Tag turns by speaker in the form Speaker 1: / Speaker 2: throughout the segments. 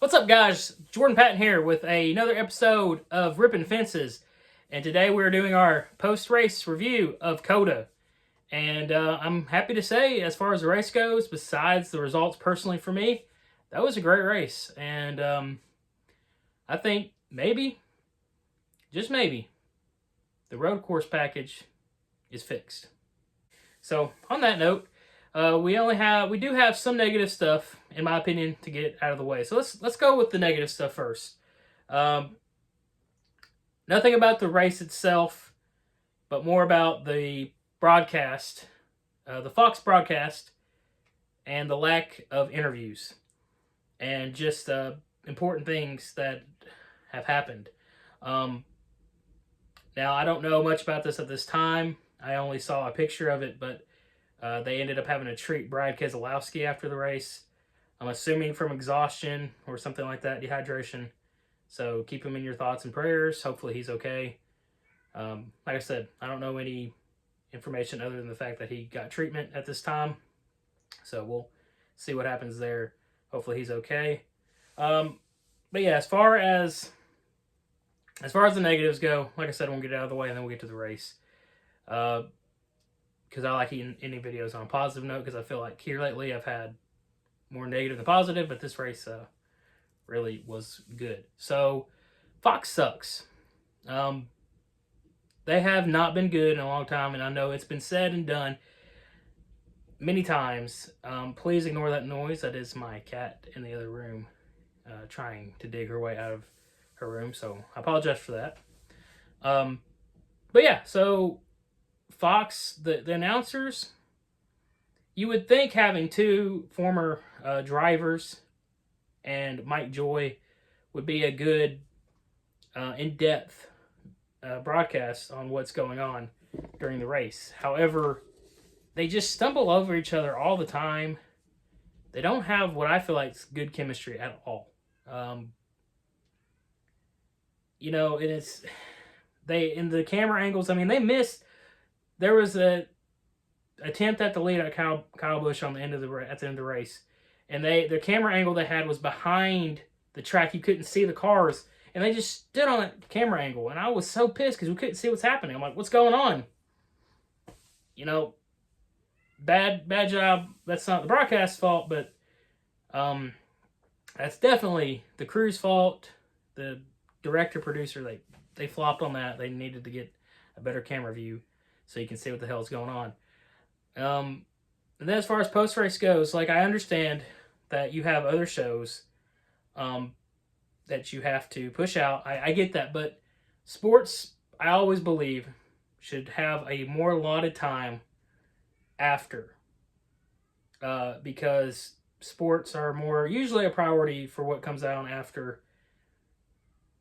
Speaker 1: What's up, guys? Jordan Patton here with another episode of Rippin' Fences. And today we're doing our post-race review of COTA. And I'm happy to say, as far as the race goes, besides the results personally for me, that was a great race. And I think maybe, just maybe, the road course package is fixed. So on that note, we do have some negative stuff, in my opinion, to get out of the way. So let's go with the negative stuff first. Nothing about the race itself, but more about the broadcast, the Fox broadcast, and the lack of interviews, and just important things that have happened. Now, I don't know much about this at this time. I only saw a picture of it, but they ended up having to treat Brad Keselowski after the race. I'm assuming from exhaustion or something like that, dehydration. So keep him in your thoughts and prayers. Hopefully he's okay. Like I said, I don't know any information other than the fact that he got treatment at this time. So we'll see what happens there. Hopefully he's okay. But yeah, as far as the negatives go, like I said, we'll get it out of the way and then we'll get to the race. Because I like ending videos on a positive note, because I feel like here lately I've had more negative than positive, but this race really was good. So, Fox sucks. They have not been good in a long time, and I know it's been said and done many times. Please ignore that noise. That is my cat in the other room trying to dig her way out of her room, so I apologize for that. But yeah, so Fox, the announcers, you would think having two former drivers and Mike Joy would be a good in-depth broadcast on what's going on during the race. However, they just stumble over each other all the time. They don't have what I feel like is good chemistry at all. In the camera angles, I mean, they missed. There was a attempt at the lead at Kyle Busch at the end of the race, and the camera angle they had was behind the track. You couldn't see the cars, and they just stood on that camera angle, and I was so pissed because we couldn't see what's happening. I'm like, what's going on? Bad job. That's not the broadcast's fault, but that's definitely the crew's fault. The director, producer, they flopped on that. They needed to get a better camera view so you can see what the hell is going on. And then as far as post-race goes, I understand that you have other shows that you have to push out. I get that, but sports, I always believe, should have a more allotted time after. Because sports are more usually a priority for what comes out after.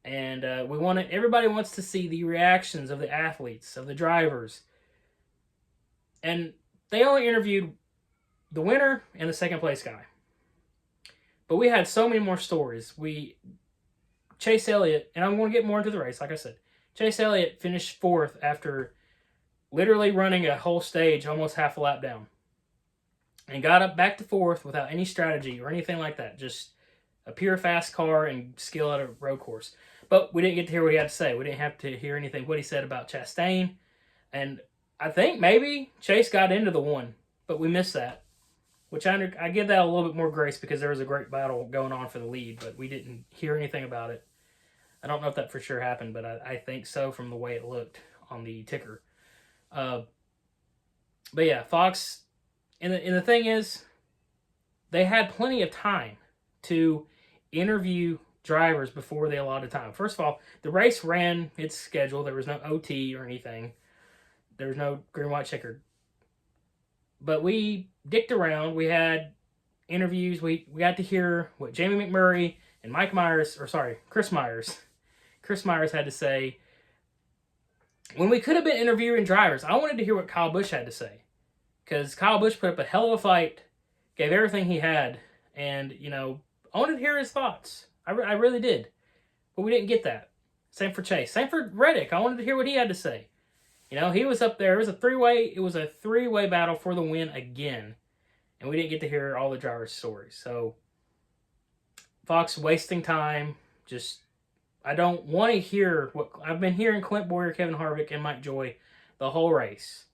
Speaker 1: And everybody wants to see the reactions of the athletes, of the drivers. And they only interviewed the winner and the second place guy. But we had so many more stories. Chase Elliott, and I'm going to get more into the race, like I said. Chase Elliott finished fourth after literally running a whole stage almost half a lap down. And got up back to fourth without any strategy or anything like that. Just a pure fast car and skill at a road course. But we didn't get to hear what he had to say. We didn't have to hear what he said about Chastain. And I think maybe Chase got into the one, but we missed that. Which I give that a little bit more grace because there was a great battle going on for the lead, but we didn't hear anything about it. I don't know if that for sure happened, but I think so from the way it looked on the ticker. But yeah, Fox, and the thing is, they had plenty of time to interview drivers before they allotted time. First of all, the race ran its schedule. There was no OT or anything. There was no green, white, checkered. But we dicked around. We had interviews. We got to hear what Jamie McMurray and Chris Myers had to say. When we could have been interviewing drivers, I wanted to hear what Kyle Busch had to say. Because Kyle Busch put up a hell of a fight, gave everything he had, and, I wanted to hear his thoughts. I really did. But we didn't get that. Same for Chase. Same for Reddick. I wanted to hear what he had to say. He was up there. It was a three-way battle for the win again. And we didn't get to hear all the drivers' stories. So, Fox wasting time. Just I don't want to hear what I've been hearing Clint Boyer, Kevin Harvick, and Mike Joy the whole race.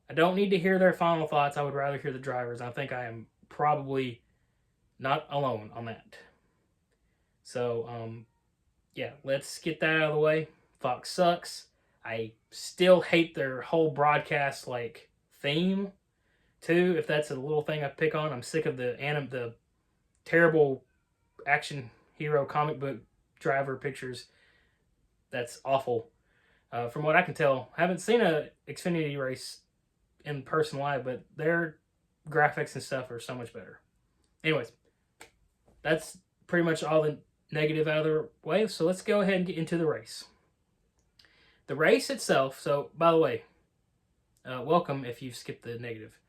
Speaker 1: I don't need to hear their final thoughts. I would rather hear the drivers. I think I am probably not alone on that. So, yeah, let's get that out of the way. Fox sucks. I still hate their whole broadcast like theme too. If that's a little thing I pick on, I'm sick of the terrible action hero comic book driver pictures. That's awful. From what I can tell, I haven't seen a Xfinity race in person live, but their graphics and stuff are so much better. Anyways, that's pretty much all the negative out of the way. So let's go ahead and get into the race. The race itself. So, by the way, welcome if you've skipped the negative.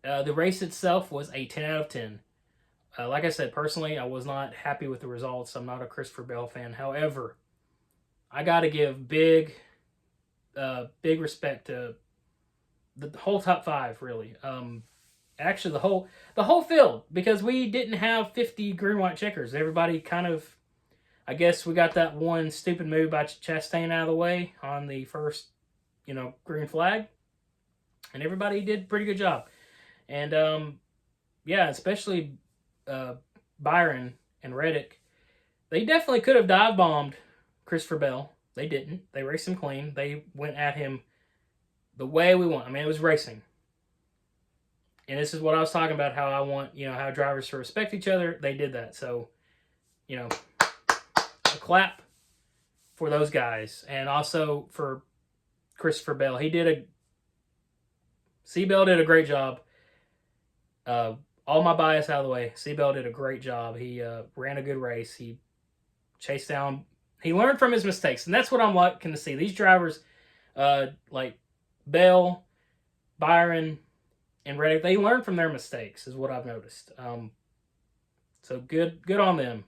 Speaker 1: The race itself was a 10 out of 10. Like I said, personally, I was not happy with the results. I'm not a Christopher Bell fan. However, I got to give big respect to the whole top five, really. Actually, the whole field, because we didn't have 50 green white checkers. Everybody kind of, I guess, we got that one stupid move by Chastain out of the way on the first, green flag, and everybody did a pretty good job. And yeah, especially Byron and Reddick, they definitely could have dive bombed Christopher Bell. They didn't. They raced him clean. They went at him the way we want. I mean, it was racing. And this is what I was talking about, how I want, how drivers to respect each other. They did that. So, a clap for those guys. And also for Christopher Bell. C-Bell did a great job. All my bias out of the way. C-Bell did a great job. He ran a good race. He chased down. He learned from his mistakes. And that's what I'm liking to see. These drivers, like Bell, Byron, and Reddick, they learn from their mistakes, is what I've noticed. So good on them.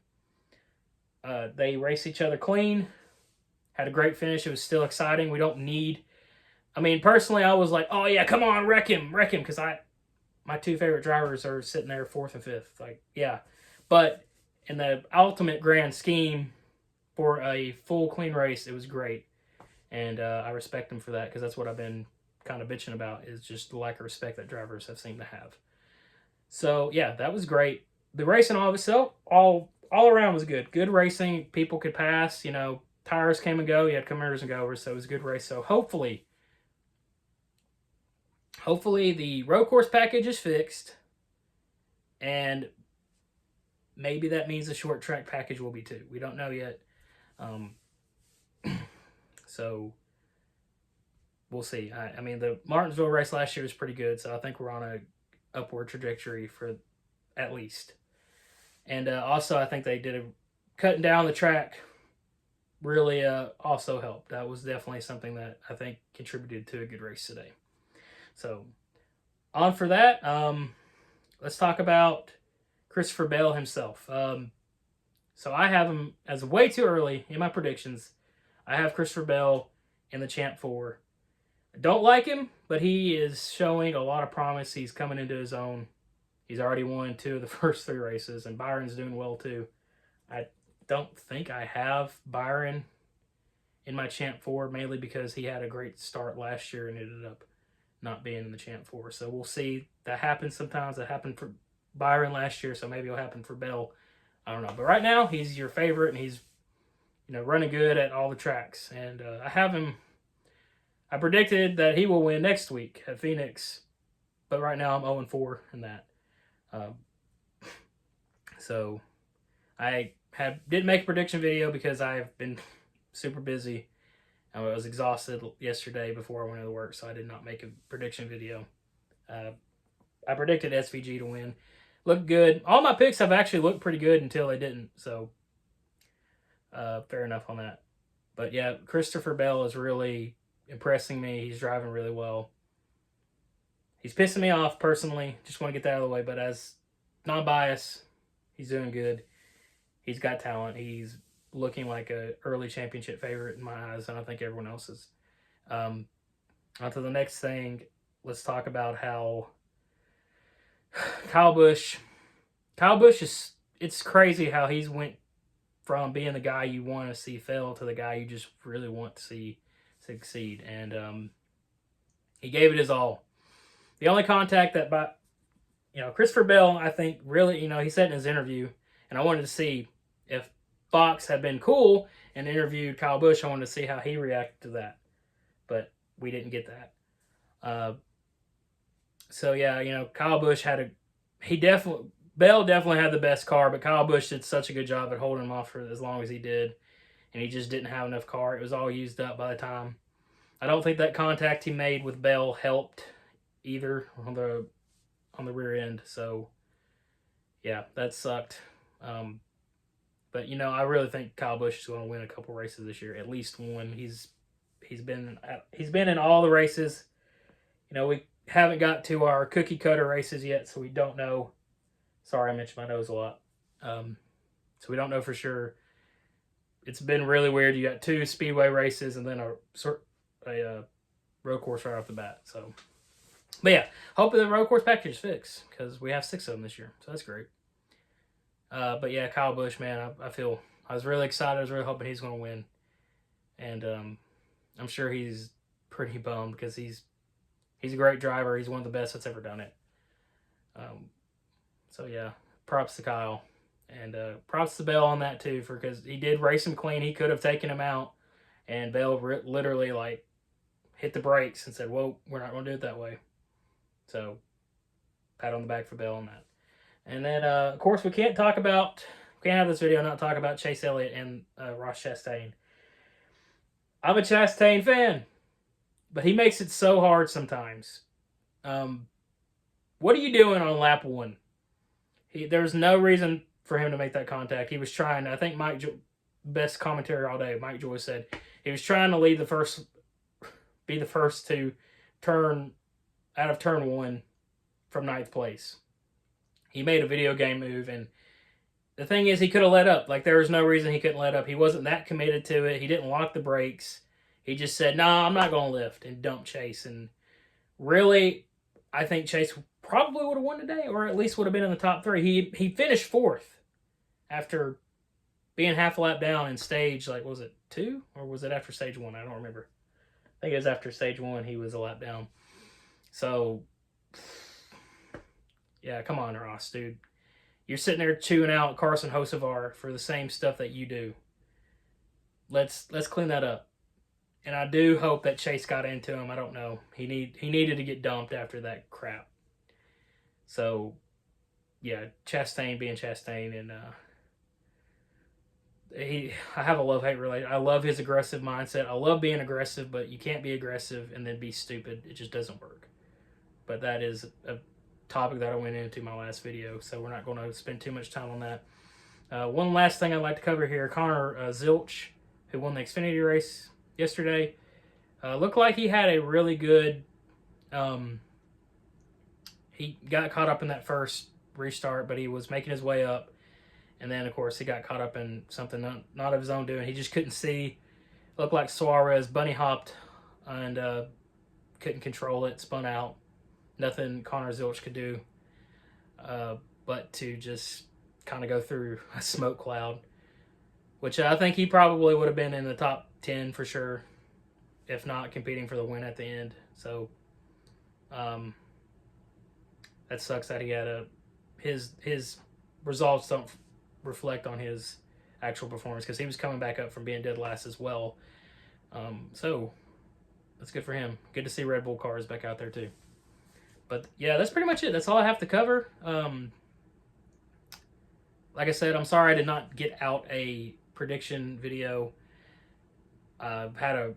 Speaker 1: They race each other clean. Had a great finish. It was still exciting. We don't need... I mean, personally, I was like, oh, yeah, come on, wreck him, because my two favorite drivers are sitting there 4th and 5th. Like, yeah. But in the ultimate grand scheme for a full clean race, it was great. And I respect them for that, because that's what I've been kind of bitching about, is just the lack of respect that drivers have seemed to have. So, yeah, that was great. The racing all of itself, all around was good. Good racing. People could pass. Tires came and go. You had comers and goers, so it was a good race. So, hopefully the road course package is fixed, and maybe that means the short track package will be too. We don't know yet. So we'll see. I mean, the Martinsville race last year was pretty good, so I think we're on a upward trajectory for at least. And also, I think they did cutting down the track really also helped. That was definitely something that I think contributed to a good race today. So, on for that, let's talk about Christopher Bell himself. So I have him as way too early in my predictions. I have Christopher Bell in the Champ 4. I don't like him, but he is showing a lot of promise. He's coming into his own. He's already won 2 of the first 3 races, and Byron's doing well too. I don't think I have Byron in my Champ 4, mainly because he had a great start last year and ended up not being in the Champ 4. So we'll see. That happens sometimes. That happened for Byron last year, so maybe it'll happen for Bell. I don't know. But right now, he's your favorite, and he's running good at all the tracks. And I have him. I predicted that he will win next week at Phoenix, but right now I'm 0-4 in that. So I didn't make a prediction video because I've been super busy. I was exhausted yesterday before I went to work, so I did not make a prediction video. I predicted SVG to win. Looked good. All my picks have actually looked pretty good until they didn't, so fair enough on that. But yeah, Christopher Bell is really impressing me. He's driving really well. He's pissing me off personally. Just want to get that out of the way. But as non-biased, he's doing good. He's got talent. He's looking like a early championship favorite in my eyes, and I think everyone else's. On to the next thing. Let's talk about how Kyle Busch is it's crazy how he's went from being the guy you want to see fail to the guy you just really want to see succeed. And he gave it his all. The only contact that by Christopher Bell, I think really, he said in his interview, and I wanted to see if Fox had been cool and interviewed Kyle Busch. I wanted to see how he reacted to that, but we didn't get that. So yeah, Kyle Busch Bell definitely had the best car, but Kyle Busch did such a good job at holding him off for as long as he did, and he just didn't have enough car. It was all used up by the time. I don't think that contact he made with Bell helped either on the rear end. So yeah, that sucked. But I really think Kyle Busch is going to win a couple races this year, at least one. He's been in all the races. We haven't got to our cookie cutter races yet, so we don't know. Sorry, I mentioned my nose a lot. So we don't know for sure. It's been really weird. You got 2 speedway races and then a road course right off the bat. So, but yeah, hope the road course package is fixed because we have 6 of them this year, so that's great. But yeah, Kyle Busch, man, I was really excited. I was really hoping he's going to win, and I'm sure he's pretty bummed because he's a great driver. He's one of the best that's ever done it. So yeah, props to Kyle, and props to Bell on that too, because he did race him clean. He could have taken him out, and Bell literally hit the brakes and said, "Whoa, we're not going to do it that way." So pat on the back for Bell on that. And then, of course, we can't have this video not talk about Chase Elliott and Ross Chastain. I'm a Chastain fan, but he makes it so hard sometimes. What are you doing on lap 1? There's no reason for him to make that contact. He was trying. I think best commentary all day, Mike Joy said, he was trying to be the first to turn out of turn 1 from 9th place. He made a video game move, and the thing is, he could have let up. There was no reason he couldn't let up. He wasn't that committed to it. He didn't lock the brakes. He just said, "Nah, I'm not going to lift," and dumped Chase. And really, I think Chase probably would have won today, or at least would have been in the top 3. He finished 4th after being half a lap down in stage, was it 2? Or was it after stage 1? I don't remember. I think it was after stage 1 he was a lap down. So yeah, come on, Ross, dude. You're sitting there chewing out Carson Hocevar for the same stuff that you do. Let's clean that up. And I do hope that Chase got into him. I don't know. He needed to get dumped after that crap. So, yeah, Chastain being Chastain, and I have a love-hate relationship. I love his aggressive mindset. I love being aggressive, but you can't be aggressive and then be stupid. It just doesn't work. But that is a topic that I went into my last video, so we're not going to spend too much time on that. One last thing I'd like to cover here. Connor Zilch, who won the Xfinity race yesterday, looked like he had a really good... he got caught up in that first restart, but he was making his way up. And then, of course, he got caught up in something not of his own doing. He just couldn't see. Looked like Suarez bunny hopped and couldn't control it, spun out. Nothing Connor Zilch could do but to just kind of go through a smoke cloud, which I think he probably would have been in the top 10 for sure, if not competing for the win at the end. So that sucks that he had his results don't reflect on his actual performance, because he was coming back up from being dead last as well. So that's good for him. Good to see Red Bull cars back out there too. But yeah, that's pretty much it. That's all I have to cover. Like I said, I'm sorry I did not get out a prediction video. I've had a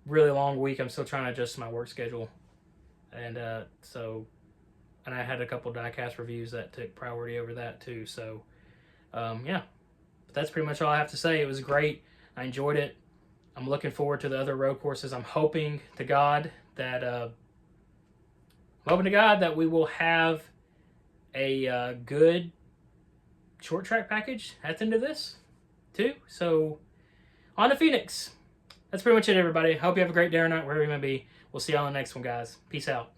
Speaker 1: really long week. I'm still trying to adjust my work schedule. And I had a couple diecast reviews that took priority over that too. So yeah, but that's pretty much all I have to say. It was great. I enjoyed it. I'm looking forward to the other road courses. I'm hoping to God that we will have a good short track package at the end of this too. So on to Phoenix. That's pretty much it, everybody. Hope you have a great day or night wherever you may be. We'll see y'all on the next one, guys. Peace out.